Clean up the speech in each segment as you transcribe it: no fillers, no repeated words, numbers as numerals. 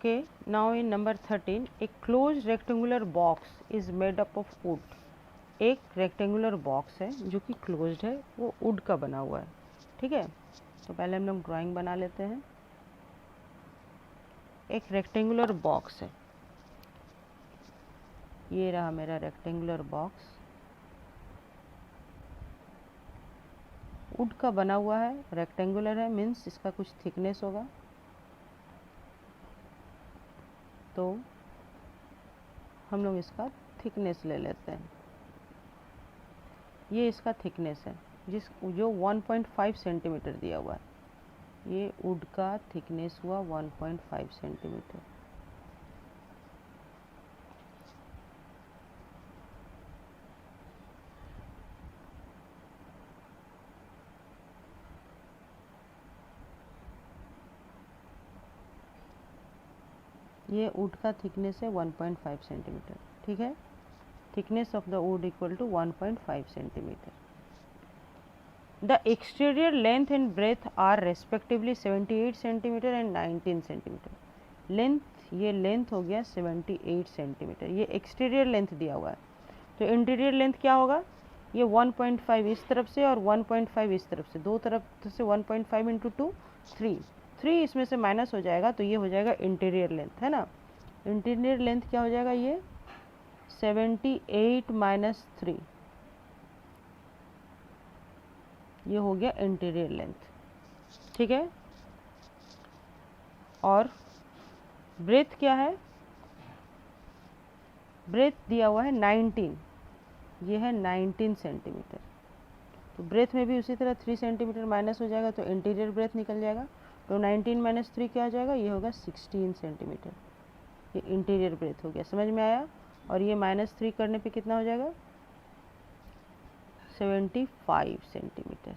Okay, now in number 13, a closed rectangular box is made up of wood. एक rectangular box है जो कि closed है, वो वुड का बना हुआ है। ठीक है, तो पहले हम लोग ड्राइंग बना लेते हैं। एक रेक्टेंगुलर बॉक्स है, ये रहा मेरा रेक्टेंगुलर बॉक्स, वुड का बना हुआ है, रेक्टेंगुलर है, मीन्स इसका कुछ थिकनेस होगा। तो हम लोग इसका थिकनेस ले लेते हैं। ये इसका थिकनेस है जो 1.5 सेंटीमीटर दिया हुआ है। ये वुड का थिकनेस हुआ 1.5 सेंटीमीटर। ये वुड का थिकनेस है 1.5 सेंटीमीटर। ठीक है, thickness of the wood equal to 1.5 centimetre. The exterior length and breadth are respectively 78 centimetre and 19 centimetre. Length, ये लेंथ हो गया 78 सेंटीमीटर, ये एक्सटीरियर लेंथ दिया हुआ है। तो इंटीरियर लेंथ क्या होगा, ये 1.5 इस तरफ से और 1.5 इस तरफ से, दो तरफ से 1.5 इंटू 2 3 इसमें से माइनस हो जाएगा, तो ये हो जाएगा इंटीरियर लेंथ, है ना। इंटीरियर लेंथ क्या हो जाएगा, ये 78 माइनस 3, ये हो गया इंटीरियर लेंथ। ठीक है, और ब्रेथ क्या है, ब्रेथ दिया हुआ है 19, ये है 19 सेंटीमीटर। तो ब्रेथ में भी उसी तरह 3 सेंटीमीटर माइनस हो जाएगा, तो इंटीरियर ब्रेथ निकल जाएगा। तो 19 माइनस 3 क्या हो जाएगा, ये होगा 16 सेंटीमीटर। ये इंटीरियर ब्रेथ हो गया, समझ में आया। और ये -3 करने पे कितना हो जाएगा, 75 सेंटीमीटर।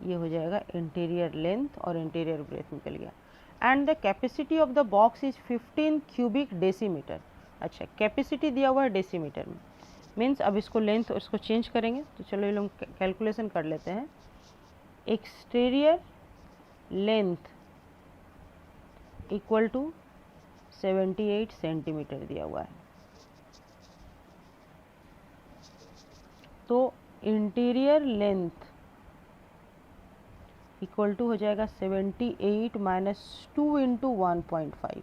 ये हो जाएगा इंटीरियर लेंथ और इंटीरियर ब्रेथ निकल गया। And the capacity of the box is 15 cubic decimetre. अच्छा, कैपेसिटी दिया हुआ है डेसीमीटर में, मीन्स अब इसको लेंथ और इसको चेंज करेंगे। तो चलो ये लोग कैलकुलेशन कर लेते हैं। Exterior length equal to 78 centimetre दिया हुआ है, तो इंटीरियर लेंथ इक्वल टू हो जाएगा 78 माइनस 2 इंटू 1.5।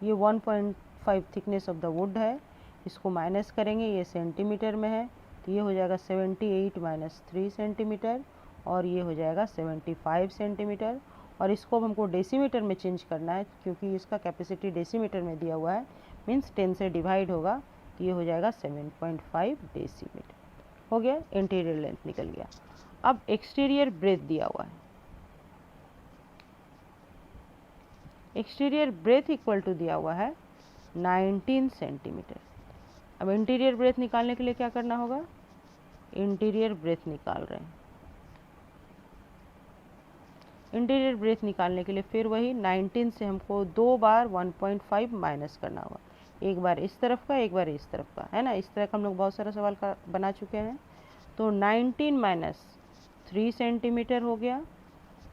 ये 1.5 थिकनेस ऑफ द वुड है, इसको माइनस करेंगे, ये सेंटीमीटर में है, तो ये हो जाएगा 78 माइनस 3 सेंटीमीटर, और ये हो जाएगा 75 सेंटीमीटर। और इसको हमको डेसीमीटर में चेंज करना है, क्योंकि इसका कैपेसिटी डेसीमीटर में दिया हुआ है, मीन्स 10 से डिवाइड होगा, तो ये हो जाएगा 7.5 डेसीमीटर। हो गया, इंटीरियर लेंथ निकल गया। अब एक्सटीरियर ब्रेथ दिया हुआ है, एक्सटीरियर ब्रेथ इक्वल टू दिया हुआ है 19 सेंटीमीटर। अब इंटीरियर ब्रेथ निकालने के लिए क्या करना होगा, इंटीरियर ब्रेथ निकाल रहे हैं। इंटीरियर ब्रेथ निकालने के लिए फिर वही 19 से हमको 2 बार 1.5 माइनस करना होगा, एक बार इस तरफ का, एक बार इस तरफ का, है ना। इस तरह का हम लोग बहुत सारा सवाल का बना चुके हैं। तो 19 माइनस 3 सेंटीमीटर हो गया,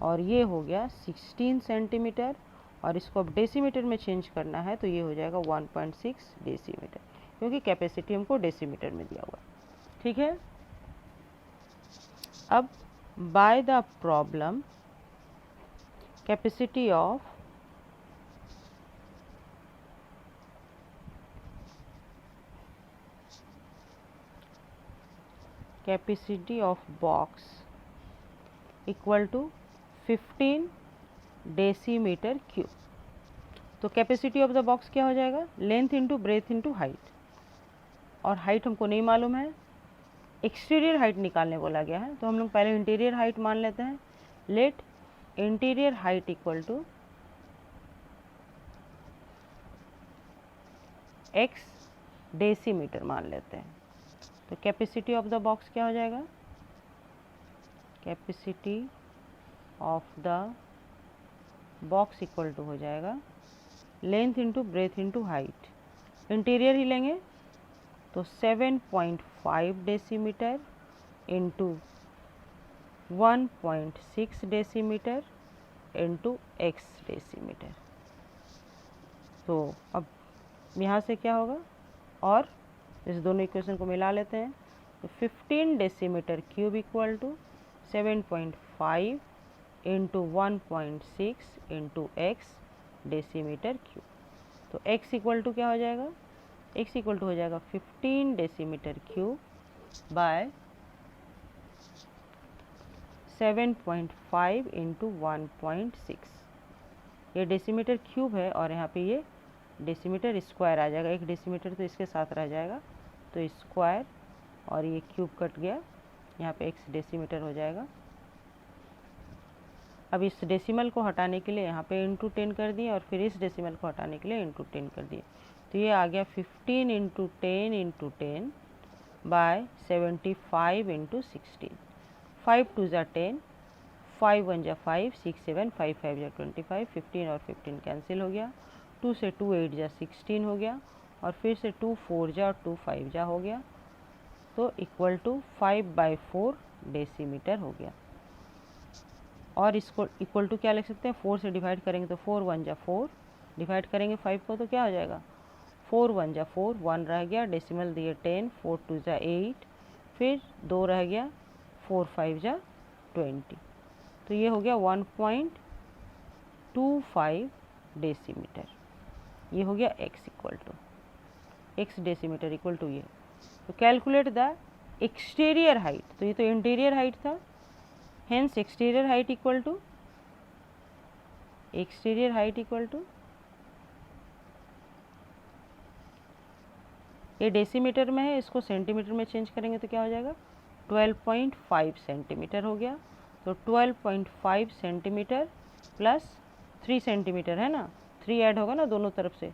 और ये हो गया 16 सेंटीमीटर, और इसको अब डेसीमीटर में चेंज करना है, तो ये हो जाएगा 1.6 डेसीमीटर, क्योंकि कैपेसिटी हमको डेसीमीटर में दिया हुआ है। ठीक है, अब by the problem capacity of box equal to 15 decimetre cube. तो कैपेसिटी ऑफ द बॉक्स क्या हो जाएगा, length into breadth into height, और हाइट हमको नहीं मालूम है, एक्सटीरियर हाइट निकालने बोला गया है, तो हम लोग पहले इंटीरियर हाइट मान लेते हैं। Let interior height equal to x decimetre मान लेते हैं। तो कैपेसिटी ऑफ द बॉक्स क्या हो जाएगा, capacity of the box equal to हो जाएगा length into breadth into height, interior ही लेंगे, तो 7.5 decimetre into 1.6 decimetre into x decimetre. तो अब यहाँ से क्या होगा, और इस दोनों इक्वेशन को मिला लेते हैं। तो 15 decimetre cube equal to 7.5 into 1.6 into x decimetre cube. तो x इक्वल टू क्या हो जाएगा, x इक्वल टू हो जाएगा 15 डेसीमीटर क्यूब बाय 7.5 इंटू 1.6। ये डेसीमीटर क्यूब है और यहाँ पे ये डेसीमीटर स्क्वायर आ जाएगा, एक डेसीमीटर तो इसके साथ रह जाएगा, तो स्क्वायर और ये क्यूब कट गया, यहाँ पे x डेसीमीटर हो जाएगा। अब इस डेसिमल को हटाने के लिए यहाँ पे इंटू 10 कर दिए और फिर इस डेसिमल को हटाने के लिए इंटू 10 कर दिए। तो ये आ गया 15 इंटू 10 इंटू 10 बाय 75 इंटू 16। 5 2 ज़ा 10, 5 1 ज़ा 5, 6 7, 5 5 ज़ा 25, 15 और 15 कैंसिल हो गया, 2 से 2 8 ज़ा 16 हो गया, और फिर से 2 4 ज़ा और 2 5 ज़ा हो गया, तो इक्वल टू 5/4 डेसीमीटर हो गया। और इसको इक्वल टू क्या लिख सकते हैं, 4 से डिवाइड करेंगे तो 4 1 ज़ा 4, डिवाइड करेंगे 5 को तो क्या हो जाएगा, 4 1 ज़ा 4, 1 रह गया, डेसिमल दिए 10, 4 2 ज़ा 8, फिर 2 रह गया, 4 5 ज़ा 20। तो ये हो गया 1.25 डेसीमीटर। ये हो गया x equal to, x decimetre equal to ये। तो कैलकुलेट द एक्सटीरियर हाइट, तो ये तो इंटीरियर हाइट था, hence exterior height equal to, exterior height equal to, ये डेसीमीटर में है, इसको सेंटीमीटर में चेंज करेंगे तो क्या हो जाएगा, 12.5 सेंटीमीटर हो गया। तो 12.5 सेंटीमीटर प्लस 3 सेंटीमीटर है ना, 3 ऐड होगा ना दोनों तरफ से,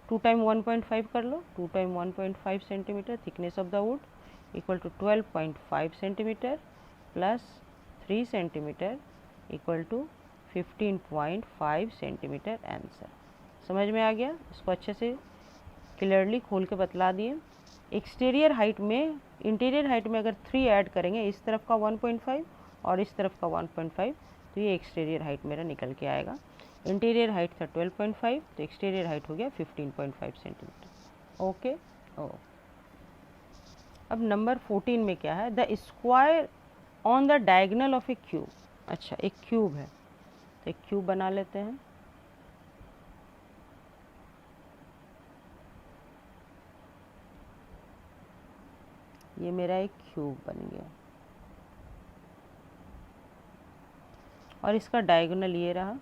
2 टाइम 1.5 कर लो, 2 time 1.5 centimetre thickness of the wood equal to 12.5 centimetre plus 3 centimetre equal to 15.5 centimetre answer. समझ में आ गया, इसको अच्छे से क्लियरली खोल के बतला दिए। एक्सटीरियर हाइट में, इंटीरियर हाइट में अगर 3 ऐड करेंगे, इस तरफ का 1.5 और इस तरफ का 1.5, तो ये एक्सटीरियर हाइट मेरा निकल के आएगा। इंटीरियर हाइट था 12.5, तो एक्सटीरियर हाइट हो गया 15.5 सेंटीमीटर। ओके। अब नंबर 14 में क्या है, the square on the diagonal of A cube. अच्छा, एक क्यूब है, तो एक क्यूब बना लेते हैं। ये मेरा एक क्यूब बन गया और इसका डायगोनल ये रहा,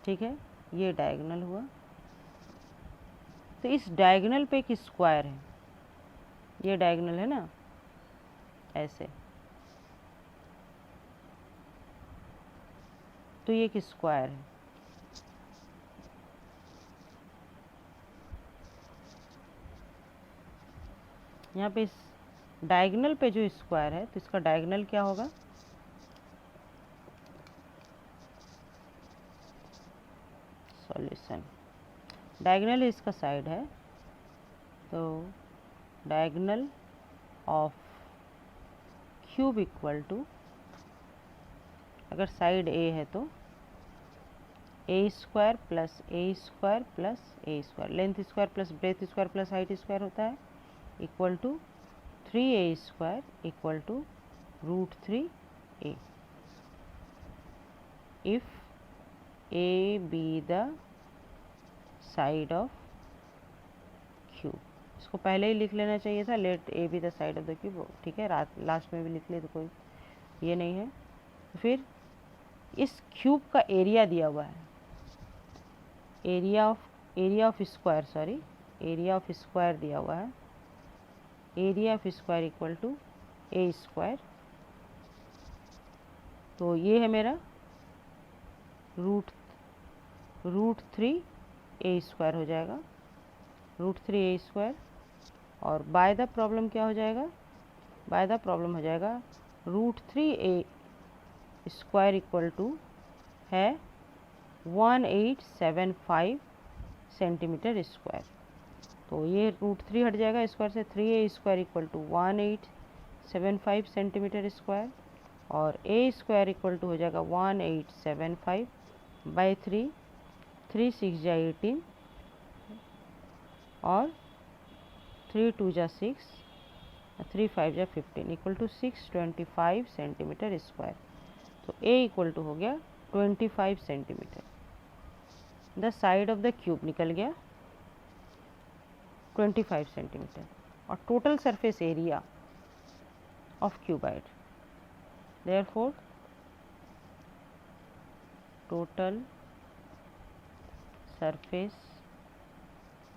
ठीक है, ये डायगोनल हुआ। तो इस डायगोनल पे एक स्क्वायर है, ये डायगोनल है ना, ऐसे, तो ये एक स्क्वायर है। यहाँ पे इस डायगोनल पे जो स्क्वायर है, तो इसका डायगोनल क्या होगा, सॉल्यूशन, डायगोनल इसका साइड है, तो diagonal of cube equal to, अगर साइड ए है तो a square plus a square plus a square, length square plus breadth square plus height square होता है, equal to 3a square equal to √3a। If a be the side of cube, इसको पहले ही लिख लेना चाहिए था, let a be the side of the cube, ठीक है, लास्ट में भी लिख ले तो कोई ये नहीं है। फिर इस क्यूब का एरिया दिया हुआ है, area of square, sorry, area of square दिया हुआ है, area of square equal to a square. तो ये है मेरा √3a स्क्वायर हो जाएगा, √3a स्क्वायर, और बाय द प्रॉब्लम क्या हो जाएगा, बाय द प्रॉब्लम हो जाएगा √3a स्क्वायर इक्वल टू है 1875 सेंटीमीटर स्क्वायर। तो ये √3 हट जाएगा स्क्वायर से, 3a square equal to 1875 centimetre square, और a स्क्वायर इक्वल टू हो जाएगा 1875 बाई 3, 3 6 जा 18, और 3 2 जा 6, 3 5 जा 15 इक्वल टू 625 सेंटीमीटर स्क्वायर। तो A इक्वल टू हो गया 25 centimetre. The side of the cube निकल गया 25 सेंटीमीटर और total surface area of cuboid, therefore total surface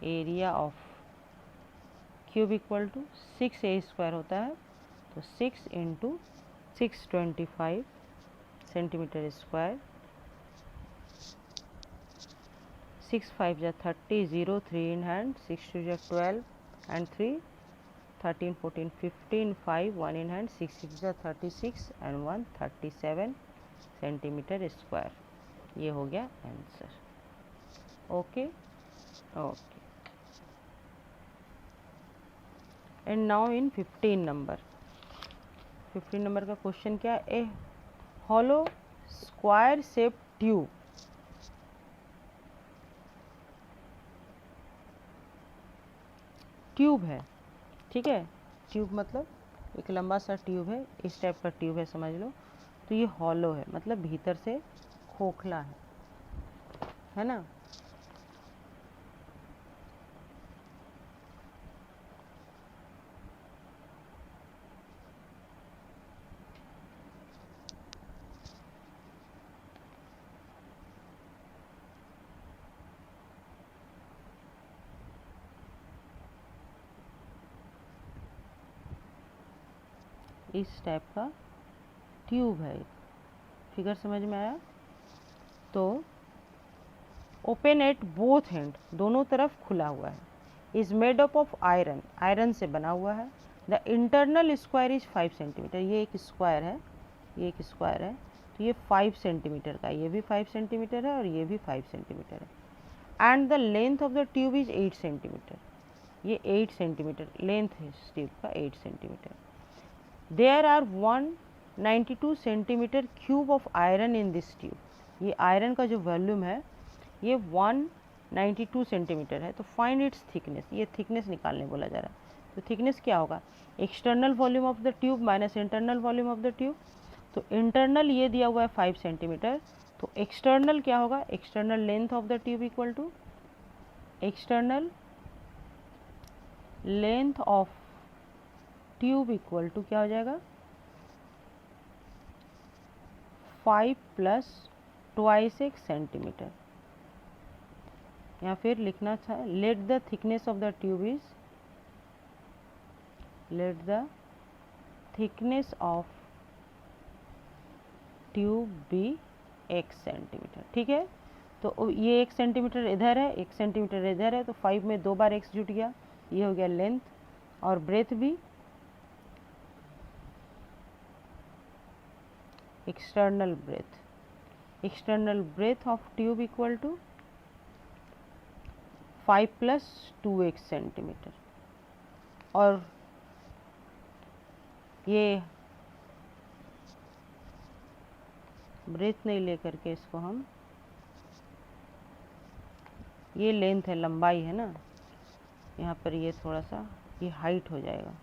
area of cube equal to 6A square होता है, तो 6 इंटू 625 सेंटीमीटर स्क्वायर, 6 5 जा 30, 0 3 in hand, 6 2 जा 12 and 3 13 14 15 5 1 in hand, 6 6 जा 36 and 1 37 सेंटीमीटर स्क्वायर। ये हो गया answer. Okay okay. And now in 15 number, 15 number का क्वेश्चन क्या है? A hollow square shape tube tube है, ठीक है। ट्यूब मतलब एक लंबा सा ट्यूब है, इस टाइप का ट्यूब है समझ लो। तो ये हॉलो है, मतलब भीतर से खोखला है ना। इस टाइप का ट्यूब है, फिगर समझ में आया? तो ओपन एट बोथ हैंड, दोनों तरफ खुला हुआ है। Is made up of iron, iron से बना हुआ है। The internal square is 5 centimetre, ये एक स्क्वायर है, ये एक स्क्वायर है, तो ये 5 सेंटीमीटर का, ये भी 5 सेंटीमीटर है और ये भी 5 सेंटीमीटर है। And the length of the tube is 8 centimetre, ये 8 सेंटीमीटर लेंथ है इस ट्यूब का, 8 centimetre. There are 192 centimetre cube of iron in this tube, ये आयरन का जो वॉल्यूम है ये 192 सेंटीमीटर है। तो फाइंड इट्स थिकनेस, ये थिकनेस निकालने बोला जा रहा है। तो थिकनेस क्या होगा? External volume of the tube minus internal volume of the tube. तो इंटरनल ये दिया हुआ है 5 सेंटीमीटर, तो एक्सटर्नल क्या होगा? External length of the tube equal to external length of tube equal to क्या हो जाएगा? 5 प्लस ट्वाइस 1 सेंटीमीटर, या फिर लिखना था let the thickness of the tube is, let the thickness of tube be 1 centimetre, ठीक है। तो ये 1 सेंटीमीटर इधर है, 1 सेंटीमीटर इधर है, तो 5 में 2 बार x जुट गया, ये हो गया लेंथ। और ब्रेथ भी external breadth, external breadth of tube equal to 5 plus 2x centimetre. और ये ब्रेथ नहीं लेकर के इसको हम, ये लेंथ है, लंबाई है ना, यहाँ पर ये थोड़ा सा ये हाइट हो जाएगा।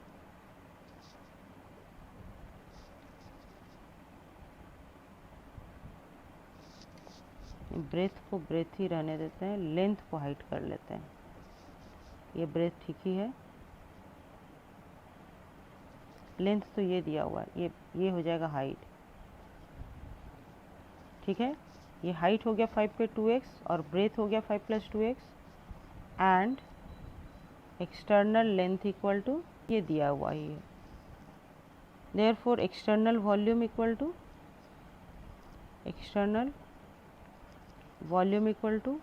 ब्रेथ को ब्रेथ ही रहने देते हैं, लेंथ को हाइट कर लेते हैं। ये ब्रेथ ठीक ही है, लेंथ तो ये दिया हुआ है, ये हो जाएगा हाइट, ठीक है। ये हाइट हो गया 5 पे 2x और ब्रेथ हो गया 5 plus 2x and external length equal to ये दिया हुआ ही है। Therefore external volume equal to external volume equal to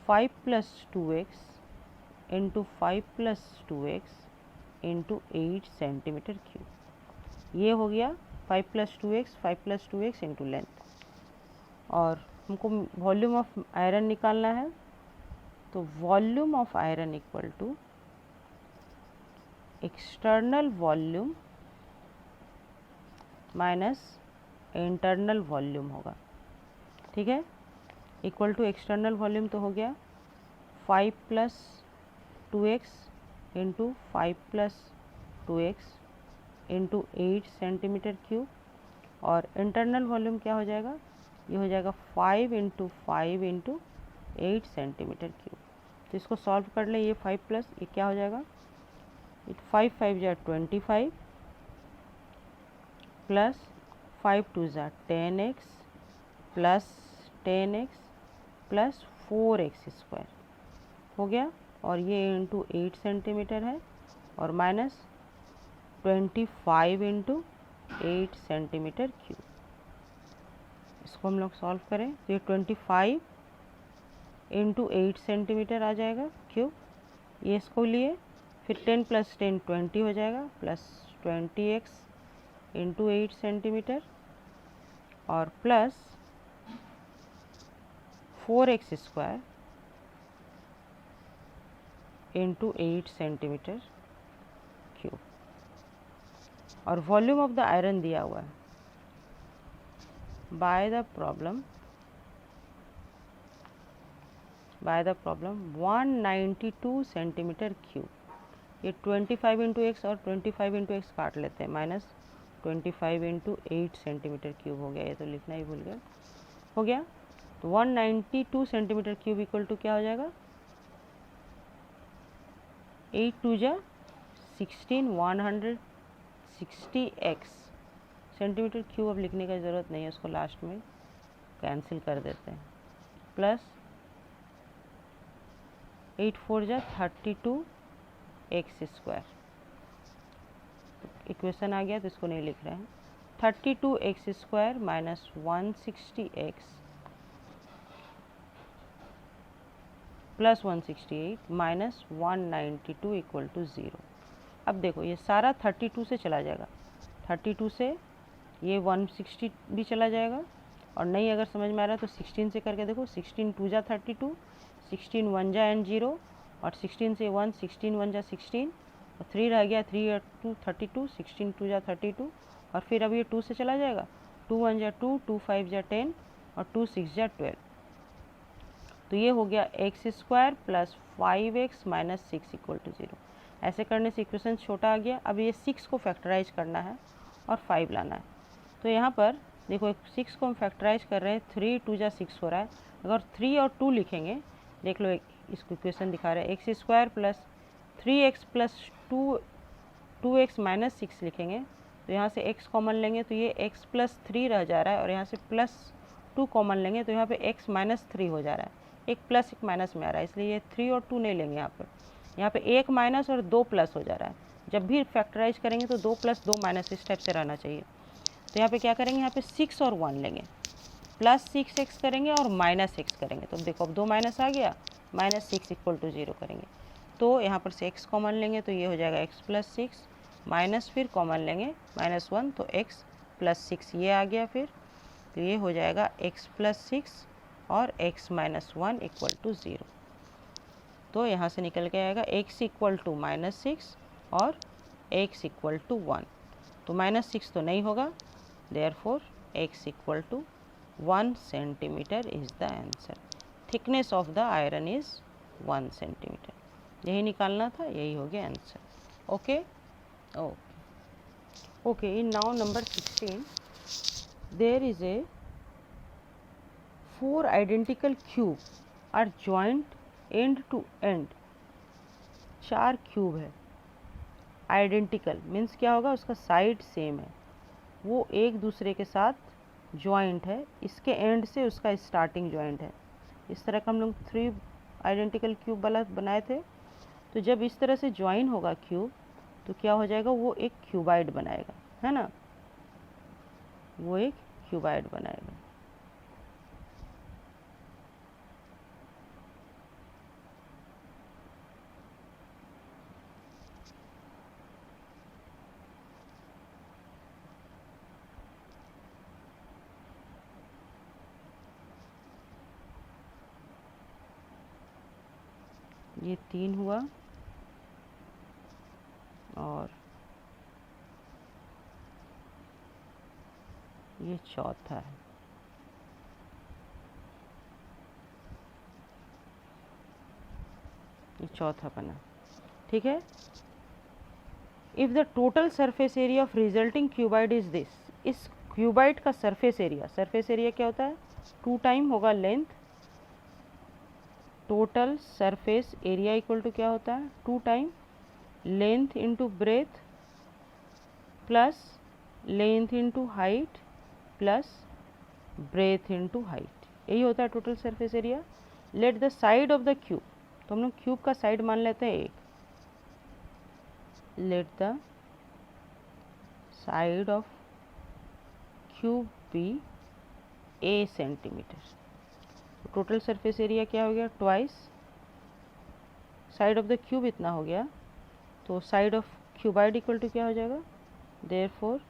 5 plus 2x into 5 plus 2x into 8 centimetre cube. ये हो गया 5 plus 2x, 5 plus 2x into length. और हमको वॉल्यूम ऑफ आयरन निकालना है, तो volume of iron equal to external volume minus internal volume होगा, ठीक है। इक्वल टू एक्सटर्नल वॉल्यूम तो हो गया 5 plus 2x into 5+2x into 8 centimetre cube, और इंटरनल वॉल्यूम क्या हो जाएगा, ये हो जाएगा 5 इंटू 5 इंटू 8 सेंटीमीटर क्यूब। तो इसको सॉल्व कर ले, ये 5 प्लस ये क्या हो जाएगा, 5 5 जा 25 प्लस 5 2 जा 10x plus 10x plus 4x square हो गया, और ये इंटू 8 सेंटीमीटर है, और माइनस 25 इंटू 8 सेंटीमीटर क्यूब। इसको हम लोग सॉल्व करें तो ये 25 इंटू 8 सेंटीमीटर आ जाएगा क्यूब, ये इसको लिए, फिर 10 प्लस 10 20 हो जाएगा, प्लस 20x इंटू 8 सेंटीमीटर, और plus 4x square into 8 centimetre cube. और वॉल्यूम ऑफ द आयरन दिया हुआ है bye the problem 192 centimetre cube. ये 25 इंटू एक्स और 25 इंटू एक्स काट लेते हैं, माइनस 25 इंटू 8 सेंटीमीटर क्यूब हो गया, ये तो लिखना ही भूल गया, हो गया। तो 192 सेंटीमीटर क्यूब इक्वल टू क्या हो जाएगा, 8 2 जा 16 160x सेंटीमीटर क्यूब। अब लिखने की ज़रूरत नहीं है, उसको लास्ट में कैंसिल कर देते हैं, प्लस 8 4 जा 32x स्क्वायर। इक्वेशन आ गया तो इसको नहीं लिख रहे हैं, 32x square minus 160x plus 168 minus 192 equal to 0। अब देखो ये सारा 32 से चला जाएगा, 32 से ये 160 भी चला जाएगा, और नहीं अगर समझ में आ रहा है तो 16 से करके देखो, 16 2 जा 32, 16 1 जा एंड 0, और 16 से 1 16 1 जा 16, और 3 रह गया, 3 2 32, 16 2 जा 32, और फिर अब ये 2 से चला जाएगा, 2 1 जा 2, 2 5 जा 10, और 2 6 जा 12। तो ये हो गया x square plus 5x minus 6 equal to 0। ऐसे करने से इक्वेशन छोटा आ गया। अब ये 6 को फैक्टराइज करना है और 5 लाना है। तो यहाँ पर देखो 6 को हम फैक्टराइज कर रहे हैं, 3 2 जा 6 हो रहा है। अगर 3 और 2 लिखेंगे, देख लो इसको इक्वेशन दिखा रहे हैं, x square plus 3x plus 2x minus 6 लिखेंगे, तो यहाँ से x कॉमन लेंगे तो ये x प्लस 3 रह जा रहा है, और यहाँ से प्लस 2 कॉमन लेंगे तो यहाँ पे x माइनस 3 हो जा रहा है, एक प्लस एक माइनस में आ रहा है, इसलिए ये 3 और 2 नहीं लेंगे। यहाँ पे 1 माइनस और 2 प्लस हो जा रहा है। जब भी फैक्टराइज करेंगे तो 2 प्लस 2 माइनस इस टाइप से रहना चाहिए। तो यहाँ पे क्या करेंगे, यहाँ पे 6 और 1 लेंगे, प्लस 6x करेंगे और माइनस x करेंगे। तो देखो अब 2 माइनस आ गया, माइनस 6 इक्वल टू 0 करेंगे, तो यहाँ पर से x कॉमन लेंगे तो ये हो जाएगा x प्लस 6, माइनस फिर कॉमन लेंगे -1, तो x प्लस 6 ये आ गया। फिर तो ये हो जाएगा x प्लस 6 और x माइनस 1 इक्वल टू 0। तो यहाँ से निकल के आएगा x इक्वल टू -6 और x इक्वल टू 1। तो -6 तो नहीं होगा, therefore x equal to 1 centimetre is the answer. Thickness of the iron is 1 centimetre. यही निकालना था, यही हो गया answer. Okay okay in now number 16 there is a 4 identical cube are joint end to end. 4 cube है, identical means क्या होगा, उसका साइड सेम है, वो एक दूसरे के साथ जॉइंट है, इसके एंड से उसका स्टार्टिंग जॉइंट है। इस तरह का हम लोग 3 आइडेंटिकल क्यूब वाला बनाए थे। तो जब इस तरह से जॉइन होगा क्यूब तो क्या हो जाएगा, वो एक क्यूबाइड बनाएगा, है ना, वो एक क्यूबाइड बनाएगा। ये 3 हुआ और ये चौथा है। ये चौथा बना। ठीक है। If the total surface area of resulting cuboid is this, इस क्यूबाइड का सरफेस एरिया क्या होता है, 2 टाइम होगा length, total surface area equal to क्या होता है, 2 time length into breadth plus length into height plus breadth into height, यही होता है total surface area. Let the side of the cube, तो हम लोग क्यूब का साइड मान लेते हैं 1, let the side of cube be a centimetre. Total surface area क्या हो गया, twice side of the cube इतना हो गया, तो side of cuboid equal to क्या हो जाएगा, therefore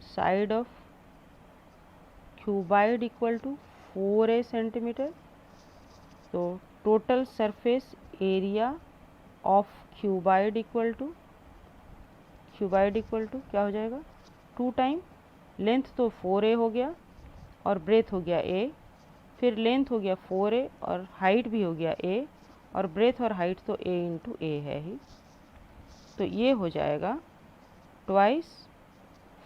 side of cuboid equal to 4a centimetre. तो total surface area of cuboid equal to क्या हो जाएगा, 2 टाइम लेंथ तो 4a हो गया और ब्रेथ हो गया a, फिर लेंथ हो गया 4a और हाइट भी हो गया a, और ब्रेथ और हाइट तो a इंटू a है ही, तो ये हो जाएगा twice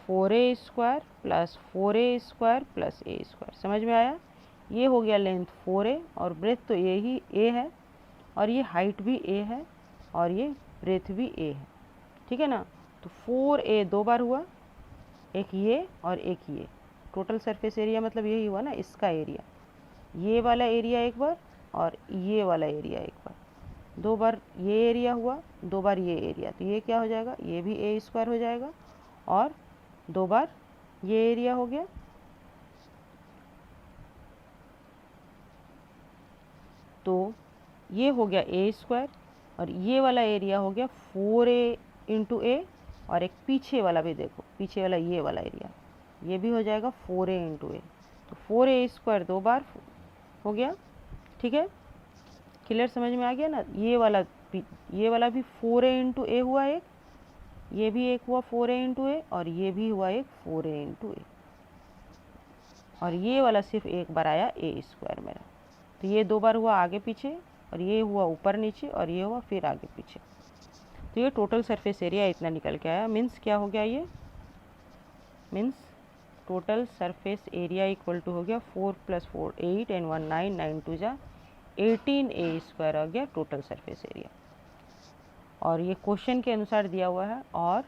4a square plus 4a square plus a square. समझ में आया, ये हो गया लेंथ 4a और ब्रेथ तो ये ही a है, और ये हाइट भी a है और ये ब्रेथ भी a है, ठीक है ना। तो 4a 2 बार हुआ, एक ये और एक ये, टोटल सरफेस एरिया मतलब यही हुआ ना, इसका एरिया, ये वाला एरिया एक बार और ये वाला एरिया एक बार, 2 बार ये एरिया हुआ, 2 बार ये एरिया, तो ये क्या हो जाएगा, ये भी a स्क्वायर हो जाएगा और 2 बार ये एरिया हो गया, तो ये हो गया a स्क्वायर और ये वाला एरिया हो गया 4a इंटू a, और एक पीछे वाला भी देखो, पीछे वाला ये वाला एरिया, ये भी हो जाएगा 4a इंटू a, तो 4a स्क्वायर 2 बार हो गया, ठीक है, क्लियर, समझ में आ गया ना। ये वाला भी 4a इंटू a हुआ एक, ये भी एक हुआ 4a इंटू a, और ये भी हुआ एक 4a इंटू a, और ये वाला सिर्फ एक बार आया a स्क्वायर मेरा, तो ये 2 बार हुआ आगे पीछे, और ये हुआ ऊपर नीचे, और ये हुआ फिर आगे पीछे, तो ये टोटल सरफेस एरिया इतना निकल के आया। मीन्स क्या हो गया, ये means total surface area equal to हो गया 4 + 4 8 and 1 9 9 2 जा 18a स्क्वायर आ गया टोटल सरफेस एरिया, और ये क्वेश्चन के अनुसार दिया हुआ है, और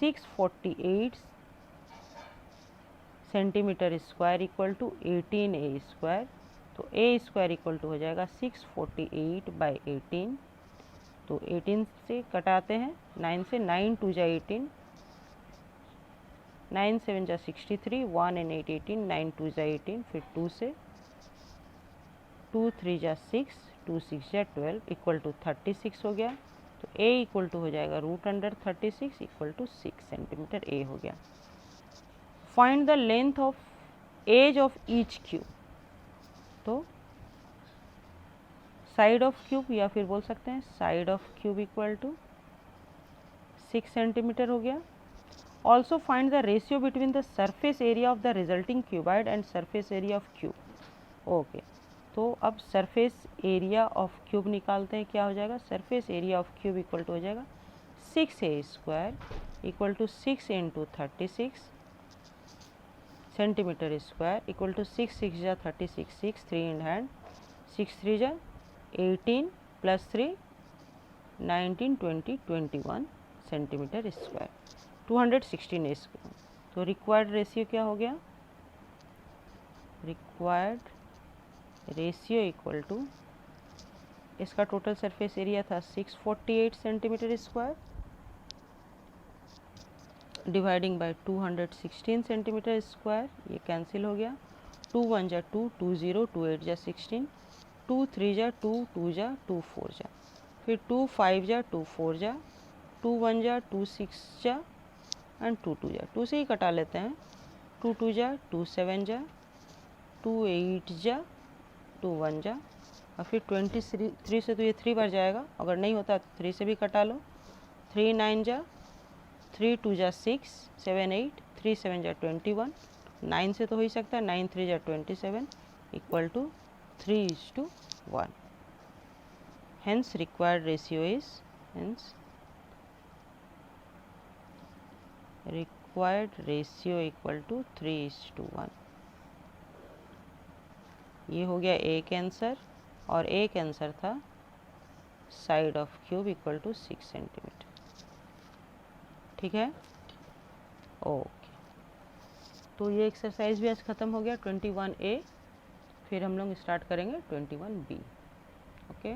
648 centimetre square equal to 18a स्क्वायर, तो a स्क्वायर इक्वल टू हो जाएगा 648/18, तो 18 से कटाते हैं 9 से, 9 2 जा 18, 9 7 जा 63, 1 and 8 18, 9 2 जा 18, फिर 2 से, 2 3 जा 6, 2 6 जा 12 इक्वल टू 36 हो गया, तो a इक्वल टू हो जाएगा √36 इक्वल टू 6 सेंटीमीटर a हो गया। Find the length of edge of each cube, तो साइड ऑफ क्यूब या फिर बोल सकते हैं side of cube equal to 6 centimetre हो गया। Also find the ratio between the surface area of the resulting cuboid and surface area of cube. Okay, तो अब सरफेस एरिया ऑफ क्यूब निकालते हैं, क्या हो जाएगा, surface area of cube equal to हो जाएगा 6a square equal to 6 into 36 centimetre square equal to 6 6 जा 36, 6 3 इन हैंड, 6 3 जा 18 प्लस 3 19 20 21 सेंटीमीटर स्क्वायर, 216 स्क्वायर। तो रिक्वायर्ड रेशियो क्या हो गया, रिक्वायर्ड रेशियो इक्वल टू, इसका टोटल सरफेस एरिया था 648 centimetre square dividing by 216 centimetre square, ये कैंसिल हो गया, 2 1 जा 2, 2 0, 2 8 जा 16, 2 3 जा 2, 2 जा 2 4 जा, फिर 2 5 जा 2 4 जा, 2 1 जा 2 6 जा एंड 2 2 जा, 2 से ही कटा लेते हैं, 2 2 जा 2 7 जा, 2 8 जा 2 1 जा, और फिर 23 से तो ये 3 बार जाएगा, अगर नहीं होता तो 3 से भी कटा लो, 3 9 जा, 3 2 जा 6 7 8, 3 7 जा 21, 9 से तो हो ही सकता है, 9 3 जा 27 equal to 3:1। hence required ratio is required ratio equal to 3:1। ये हो गया एक आंसर, और एक आंसर था side of cube equal to 6 centimetre. ठीक है, ओके। तो ये एक्सरसाइज भी आज ख़त्म हो गया 21A। फिर हम लोग स्टार्ट करेंगे 21B। ओके।